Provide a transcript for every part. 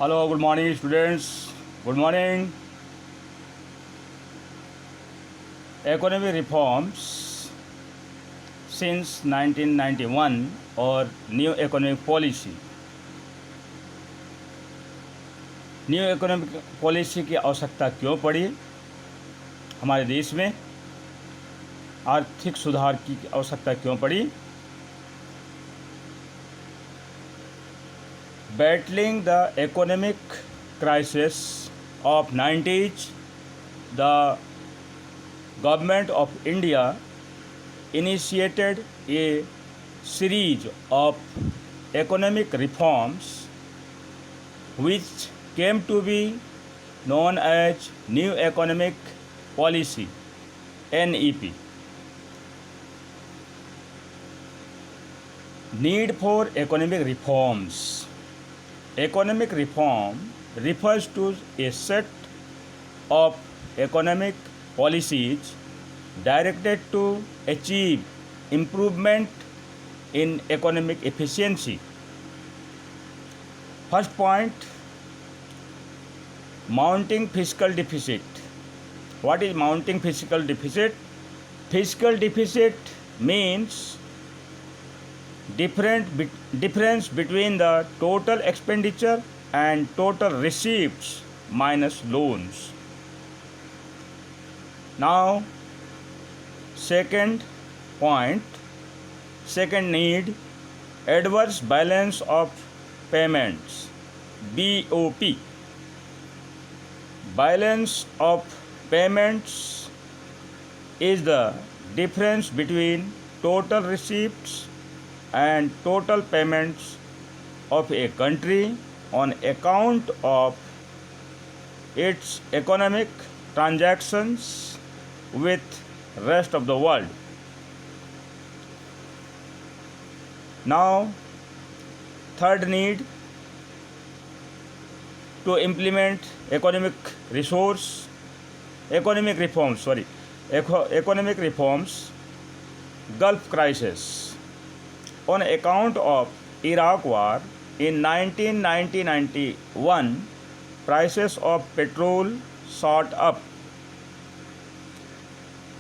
Hello, good morning, students. Good morning. Economic reforms since 1991 or new economic policy. New economic policy की आवश्यकता क्यों पड़ी? हमारे देश में आर्थिक सुधार की आवश्यकता क्यों पड़ी? Battling the economic crisis of 90s, the government of India initiated a series of economic reforms which came to be known as New Economic Policy (NEP). Need for economic reforms. Economic reform refers to a set of economic policies directed to achieve improvement in economic efficiency. First point, mounting fiscal deficit. What is mounting fiscal deficit? Fiscal deficit means difference between the total expenditure and total receipts minus loans. Now, second point, second need, adverse balance of payments, BOP. Balance of payments is the difference between total receipts and total payments of a country on account of its economic transactions with rest of the world. Now, third need, to implement economic reforms, Gulf crisis. On account of Iraq war in 1991, prices of petrol shot up.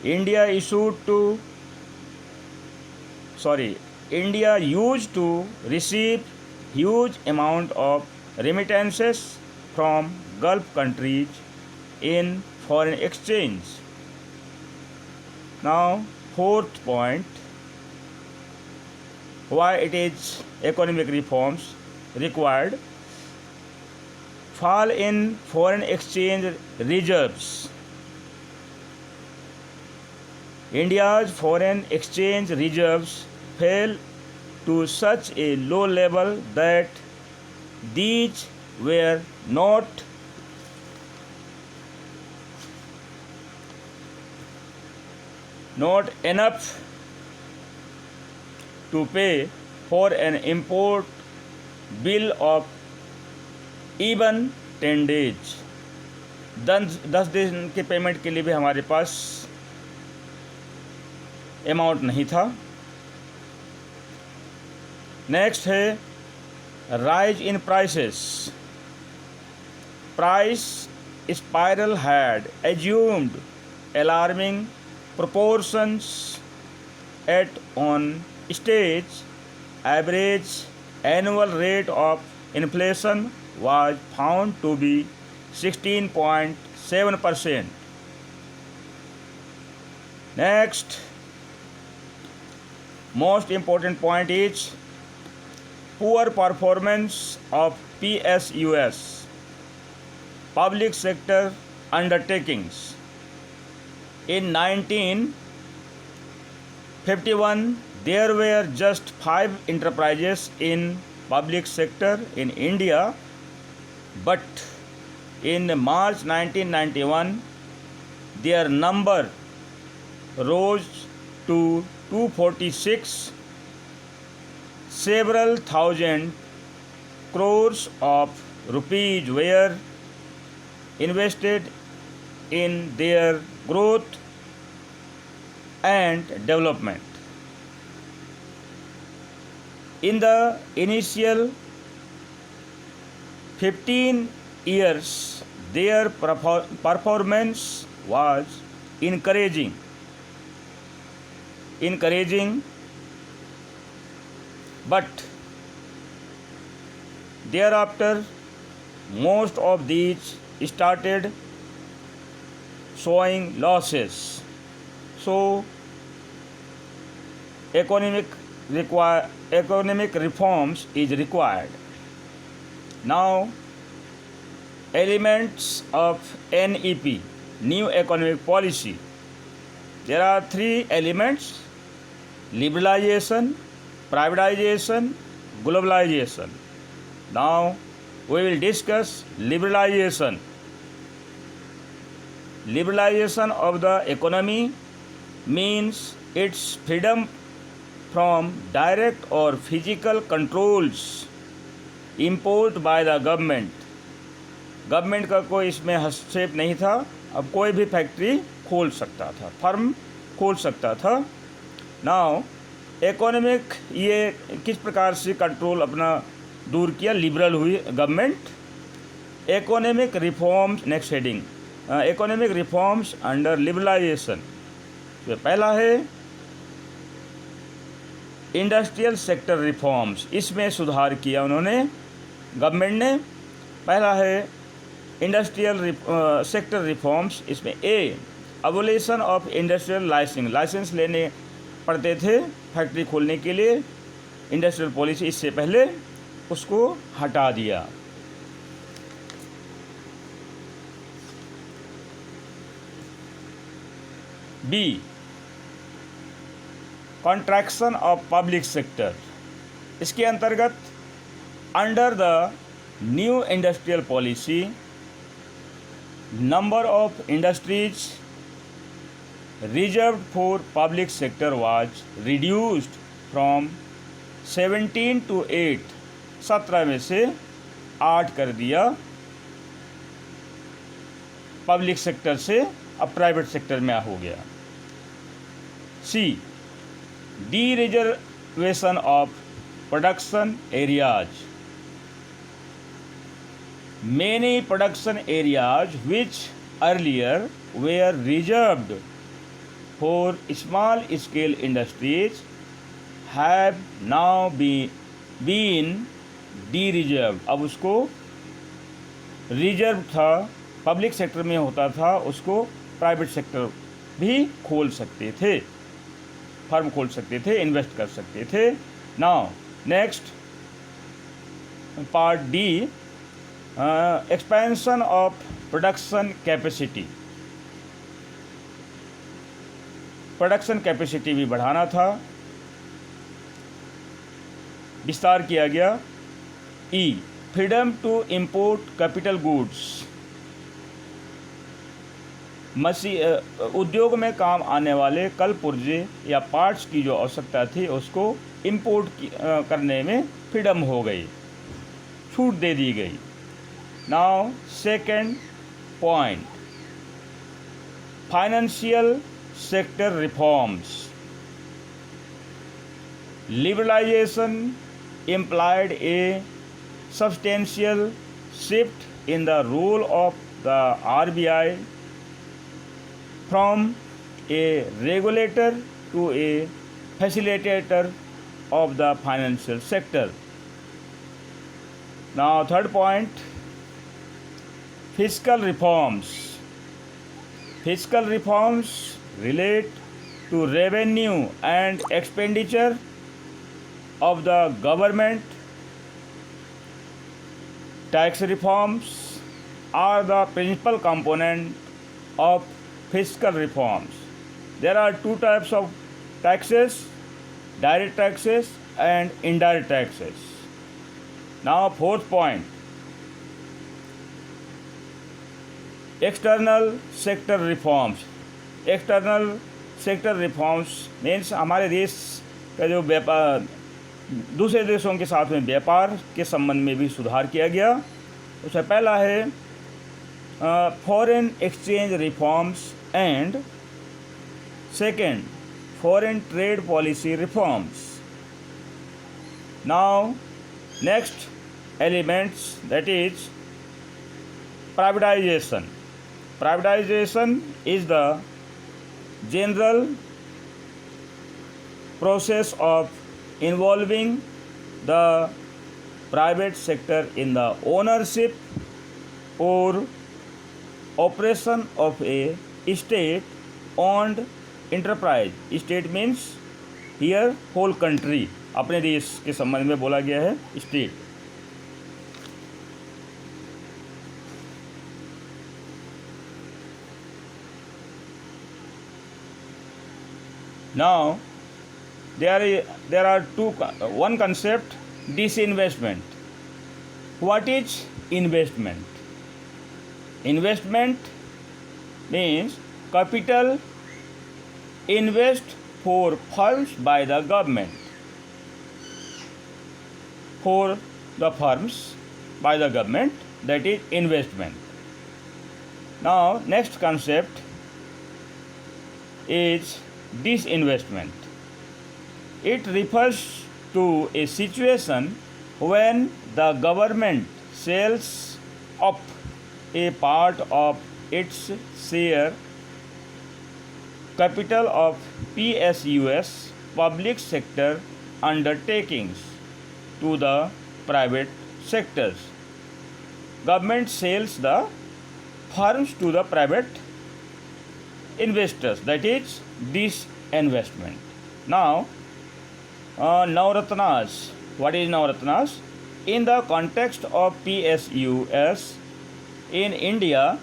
India used to receive huge amount of remittances from Gulf countries in foreign exchange. Now, fourth point, why it is economic reforms required. Fall in foreign exchange reserves. India's foreign exchange reserves fell to such a low level that these were not enough to pay for an import bill of even 10 days. 10 दिन के payment के लिए भी हमारे पास amount नहीं था. Next है rise in prices. Price spiral had assumed alarming proportions at on stage. Average annual rate of inflation was found to be 16.7%. Next, most important point is poor performance of PSUs, public sector undertakings. In 1951, there were just 5 enterprises in public sector in India, but in March 1991, their number rose to 246. Several thousand crores of rupees were invested in their growth and development. In the initial 15 years their performance was encouraging, but thereafter most of these started showing losses. So economic reforms is required. Now, elements of NEP, New Economic Policy. There are 3 elements: liberalization, privatization, globalization. Now, we will discuss liberalization. Liberalization of the economy means its freedom from direct or physical controls imposed by the government. Government का कोई इसमें हस्तक्षेप नहीं था. अब कोई भी factory खोल सकता था, फर्म खोल सकता था. नाउ इकोनॉमिक, ये किस प्रकार से कंट्रोल अपना दूर किया? लिबरल हुई government. Economic reforms, next heading, economic reforms under liberalization. तो पहला है इंडस्ट्रियल सेक्टर रिफॉर्म्स. इसमें सुधार किया उन्होंने, गवर्नमेंट ने. पहला है इंडस्ट्रियल सेक्टर रिफॉर्म्स. इसमें ए, अबोलिशन ऑफ इंडस्ट्रियल लाइसेंस लेने पड़ते थे फैक्ट्री खोलने के लिए. इंडस्ट्रियल पॉलिसी इससे पहले उसको हटा दिया. B, contraction of public sector. इसके अंतर्गत under the new industrial policy number of industries reserved for public sector was reduced from 17 to 8. 17 में से 8 कर दिया पब्लिक सेक्टर से, अब प्राइवेट सेक्टर में हो गया. C, D reservation of production areas. Many production areas which earlier were reserved for small scale industries have now been de-reserved. अब उसको रिजर्व था, पब्लिक सेक्टर में होता था, उसको प्राइवेट सेक्टर भी खोल सकते थे, फर्म खोल सकते थे, इन्वेस्ट कर सकते थे. Now next part D, expansion of production capacity. Production capacity भी बढ़ाना था, विस्तार किया गया. E, freedom to import capital goods. उद्योग में काम आने वाले कल पुर्जे या पार्ट्स की जो आवश्यकता थी उसको इंपोर्ट करने में फ्रीडम हो गई, छूट दे दी गई. Now second point, financial sector reforms. Liberalization implied a substantial shift in the role of the RBI from a regulator to a facilitator of the financial sector. Now third point, fiscal reforms. Fiscal reforms relate to revenue and expenditure of the government. Tax reforms are the principal component of fiscal reforms. There are two types of taxes: direct taxes and indirect taxes. Now fourth point, external sector reforms. External sector reforms means हमारे देश का जो व्यापार, दूसरे देशों के साथ में व्यापार के संबंध में भी सुधार किया गया. उसमें पहला है foreign exchange reforms and second foreign trade policy reforms. Now next elements, that is privatization. Privatization is the general process of involving the private sector in the ownership or operation of a state owned enterprise. State means here whole country. अपने देश के संबंध में बोला गया है state. Now there are one concept, disinvestment. What is investment? Investment means capital invest for firms by the government. For the firms by the government, that is investment. Now next concept is disinvestment. It refers to a situation when the government sells up a part of its share capital of PSUs, public sector undertakings, to the private sectors. Government sells the firms to the private investors, that is disinvestment. Now Navratnas. What is Navratnas? In the context of PSUs in India,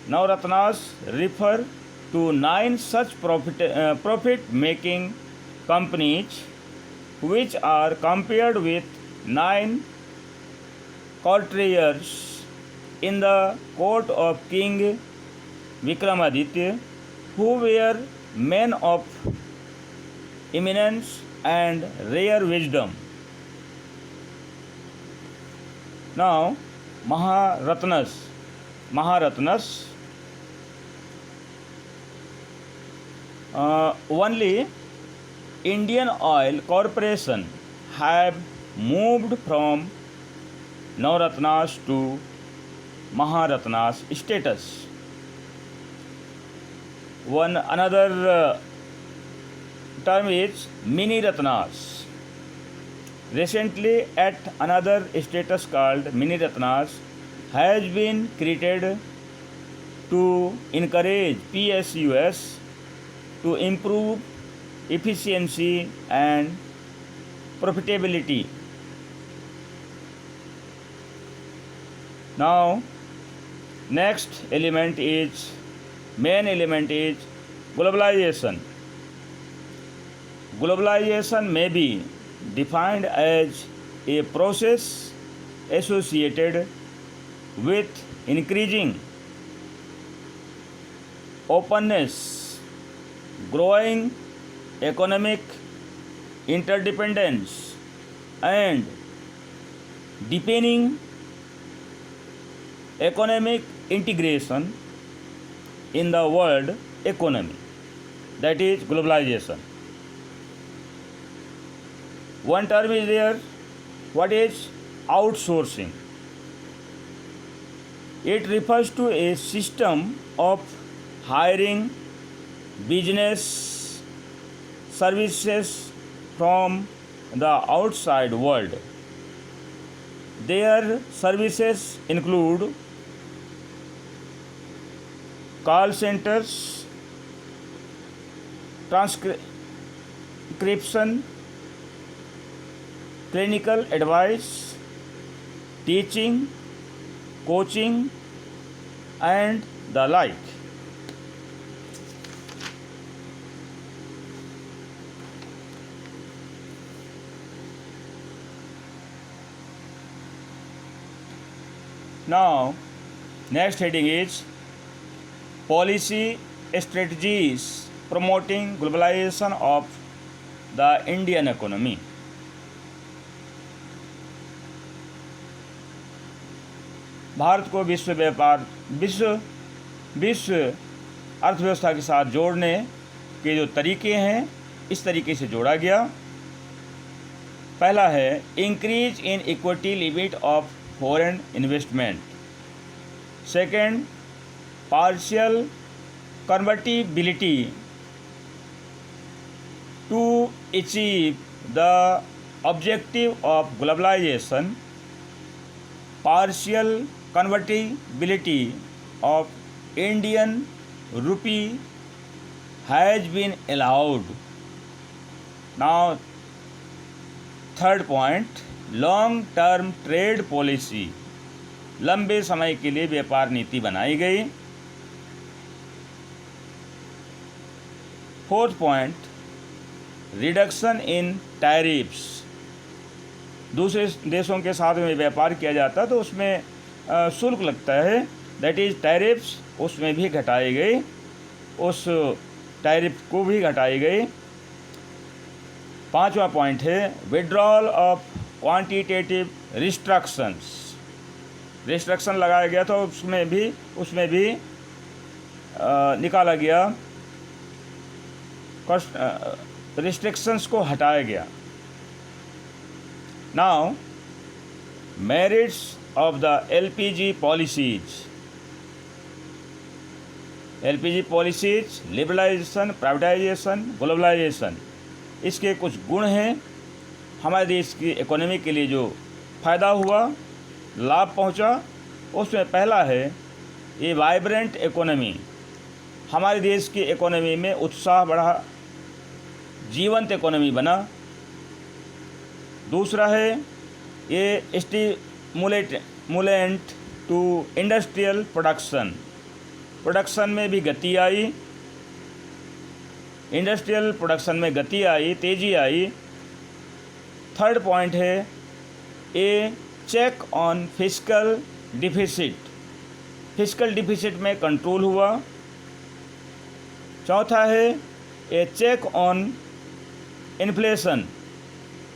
Navratnas refer to 9 such profit-making companies which are compared with 9 courtiers in the court of King Vikramaditya, who were men of eminence and rare wisdom. Now Maharatnas. Only Indian Oil Corporation have moved from Navratnas to Maharatnas status. Another term is mini Ratnas. Recently, at another status called mini Ratnas has been created to encourage PSUs to improve efficiency and profitability. Now, main element is globalization. Globalization may be defined as a process associated with increasing openness, growing economic interdependence, and deepening economic integration in the world economy. That is globalization. One term is there. What is outsourcing? It refers to a system of hiring business services from the outside world. Their services include call centers, transcription, clinical advice, teaching, coaching, and the like. Now, next heading is policy strategies promoting globalization of the Indian economy. Bharat को विश्व अर्थव्यवस्था के साथ जोड़ने के जो तरीके हैं, इस तरीके से जोड़ा गया पहला है increase in equity limit of foreign investment, second partial convertibility to achieve the objective of globalization, partial convertibility of Indian rupee has been allowed. Now, third point, long term trade policy, लंबे समय के लिए व्यापार नीति बनाई गई. Fourth point, reduction in tariffs, दूसरे देशों के साथ में व्यापार किया जाता है तो उसमें शुल्क लगता है, दैट इज़ टैरिफ्स, उसमें भी घटाई गई, उस टैरिफ को भी घटाई गई. पांचवा पॉइंट है विड्रॉल ऑफ क्वांटिटेटिव रिस्ट्रक्शन लगाया गया था, उसमें भी निकाला गया, रिस्ट्रिक्शंस को हटाया गया. Now, merits of the LPG policies. LPG policies, liberalization, privatization, globalization, इसके कुछ गुण हैं. हमारे देश की इकोनॉमी के लिए जो फ़ायदा हुआ, लाभ पहुंचा, उसमें पहला है ये वाइब्रेंट इकोनॉमी, हमारे देश की इकोनॉमी में उत्साह बढ़ा, जीवंत इकोनॉमी बना. दूसरा है ये स्टिमुलेंट टू इंडस्ट्रियल प्रोडक्शन में भी गति आई, इंडस्ट्रियल प्रोडक्शन में गति आई, तेज़ी आई. थर्ड पॉइंट है ए चेक ऑन फिस्कल डिफिसिट में कंट्रोल हुआ. चौथा है ए चेक ऑन इन्फ्लेशन,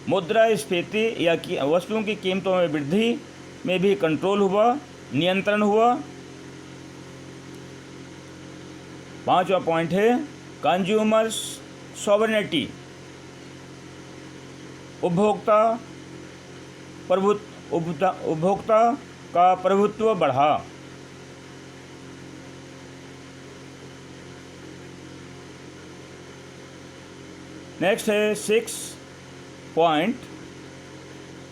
मुद्रास्फीति या वस्तुओं की कीमतों में वृद्धि में भी कंट्रोल हुआ, नियंत्रण हुआ. पांचवा पॉइंट है कंज्यूमर्स सॉवरेनिटी, उपभोक्ता का प्रभुत्व बढ़ा. नेक्स्ट है 6 point,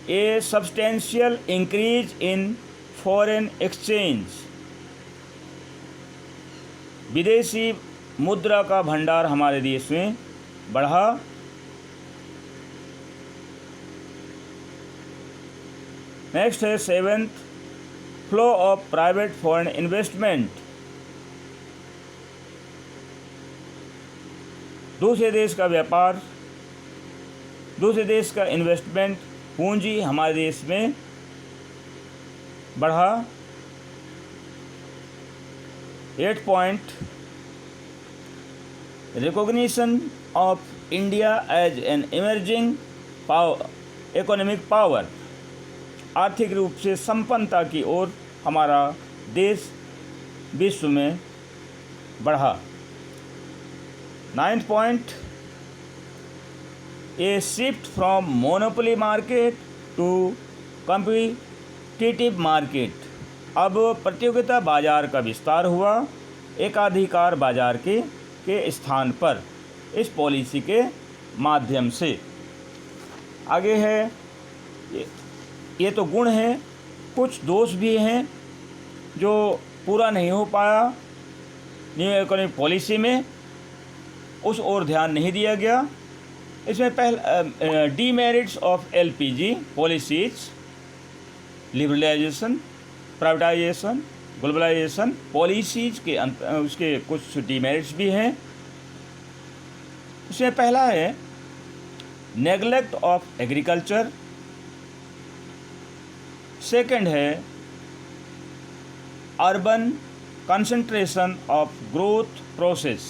A substantial increase in foreign exchange, विदेशी मुद्रा का भंडार हमारे देश में बढ़ा. नेक्स्ट है 7th, flow of private foreign investment, दूसरे देश का व्यापार, दूसरे देश का इन्वेस्टमेंट, पूंजी हमारे देश में बढ़ा. 8 point, recognition of India as an emerging economic power, आर्थिक रूप से संपन्नता की ओर हमारा देश विश्व में बढ़ा. 9th point, a shift from monopoly market to competitive market, अब प्रतियोगिता बाजार का विस्तार हुआ एकाधिकार बाजार के स्थान पर इस पॉलिसी के माध्यम से. आगे है ये तो गुण हैं, कुछ दोष भी हैं जो पूरा नहीं हो पाया न्यू इकोनॉमिक पॉलिसी में, उस ओर ध्यान नहीं दिया गया. इसमें पहला demerits of LPG policies, liberalization, privatization, globalization policies के उसके कुछ डीमेरिट्स भी हैं. इसमें पहला है नेग्लेक्ट ऑफ एग्रीकल्चर, सेकंड है urban concentration of growth process.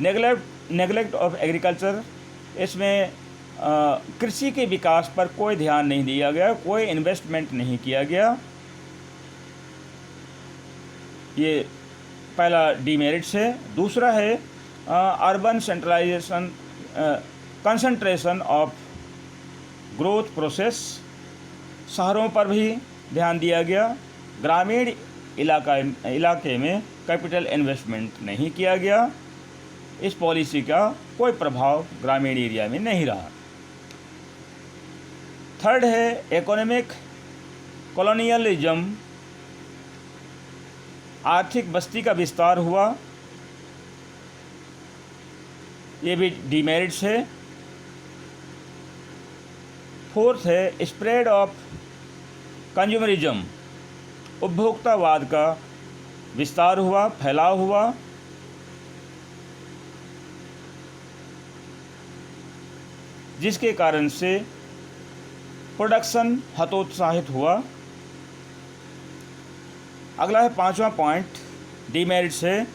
Neglect of agriculture, इसमें कृषि के विकास पर कोई ध्यान नहीं दिया गया, कोई इन्वेस्टमेंट नहीं किया गया. ये पहला डीमेरिट्स है. दूसरा है urban centralization concentration of growth process, शहरों पर भी ध्यान दिया गया। ग्रामीण इलाके में कैपिटल इन्वेस्टमेंट नहीं किया गया। इस पॉलिसी का कोई प्रभाव ग्रामीण एरिया में नहीं रहा। थर्ड है इकोनॉमिक कॉलोनियलिज्म, आर्थिक बस्ती का विस्तार हुआ, ये भी डीमेरिट्स है। फोर्थ है स्प्रेड ऑफ कंज्यूमरिज्म, उपभोक्तावाद का विस्तार हुआ, फैलाव हुआ। जिसके कारण से प्रोडक्शन हतोत्साहित हुआ। अगला है पांचवा पॉइंट, डीमेरिट्स है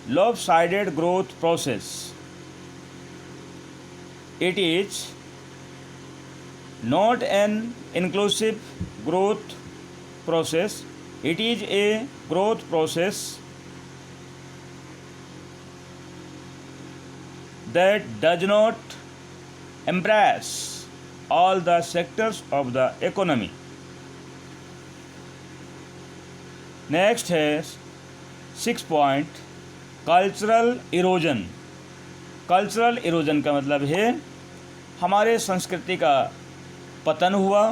lopsided growth process. It is not an inclusive growth process. It is a growth process that does not embrace all the sectors of the economy. Next is 6 point, cultural erosion. Cultural erosion का मतलब है हमारे संस्कृति का पतन हुआ।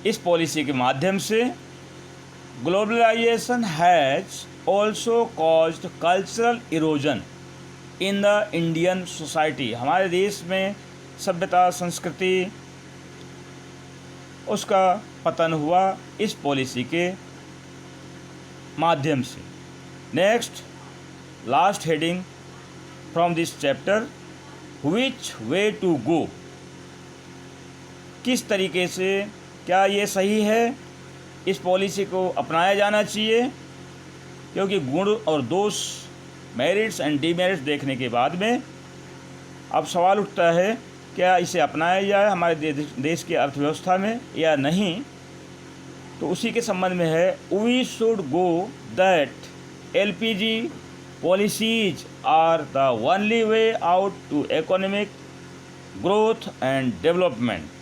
इस policy के माध्यम से globalization has also caused cultural erosion in the Indian society. हमारे देश में सभ्यता संस्कृति उसका पतन हुआ इस पॉलिसी के माध्यम से। Next last heading from this chapter, which way to go, किस तरीके से, क्या ये सही है, इस पॉलिसी को अपनाया जाना चाहिए। क्योंकि गुण और दोष, मेरिट्स एंड डीमेरिट्स देखने के बाद में अब सवाल उठता है क्या इसे अपनाया जाए हमारे देश की अर्थव्यवस्था में या नहीं। तो उसी के संबंध में है, we should go that LPG policies are the only way out to economic growth and development.